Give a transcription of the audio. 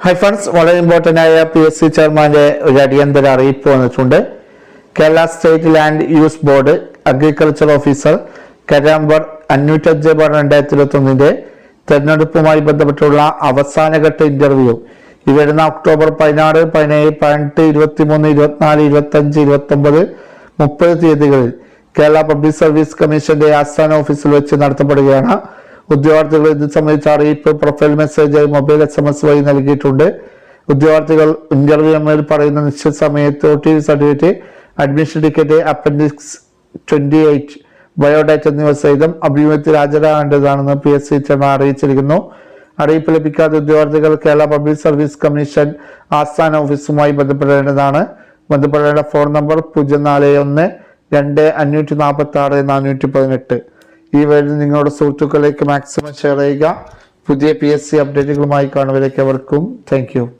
Hi friends, വളരെ important ആയ PSC ചെയർമാന്റെ ഒരു അടിയന്തര അറിയിപ്പ് വന്നിട്ടുണ്ട്. Kerala state land use board agriculture officer number 505/2021 തെരഞ്ഞെടുപ്പുമായി ബന്ധപ്പെട്ടുള്ള അവസാനഘട്ട ഇന്റർവ്യൂ ഈ വരുന്ന ഒക്ടോബർ 16, 17, 18, 23, 24, 25, 29, 30 തീയതികളിൽ കേരള പബ്ലിക് സർവീസ് കമ്മീഷന്റെ ആസ്ഥാന ഓഫീസിൽ വെച്ച് നടത്തപ്പെടുകയാണ്. ഉദ്യോഗാർത്ഥികൾ ഇത് സംബന്ധിച്ച അറിയിപ്പ് പ്രൊഫൈൽ മെസ്സേജ്, മൊബൈൽ SMS വഴി നൽകിയിട്ടുണ്ട്. ഉദ്യോഗാർത്ഥികൾ ഇന്റർവ്യൂ മേൽ പറയുന്ന നിശ്ചിത സമയത്ത് OTV certificate, admission ticket, appendix 28, biodata എന്നിവ സഹിതം അഭിമുഖത്തിൽ ഹാജരാകേണ്ടതാണെന്ന് PSC ചെയർമാൻ അറിയിച്ചിരിക്കുന്നു. അറിയിപ്പ് ലഭിക്കാതെ ഉദ്യോഗാർത്ഥികൾ കേരള പബ്ലിക് സർവീസ് കമ്മീഷൻ ആസ്ഥാന ഓഫീസുമായി ബന്ധപ്പെടേണ്ടതാണ്. ബന്ധപ്പെടേണ്ട ഫോൺ നമ്പർ 041-2546-418. ഈ വഴി നിങ്ങളുടെ സുഹൃത്തുക്കളിലേക്ക് മാക്സിമം ഷെയർ ചെയ്യുക. പുതിയ PSC അപ്ഡേറ്റുകളുമായി കാണുവരേക്ക് അവർക്കും താങ്ക് യു.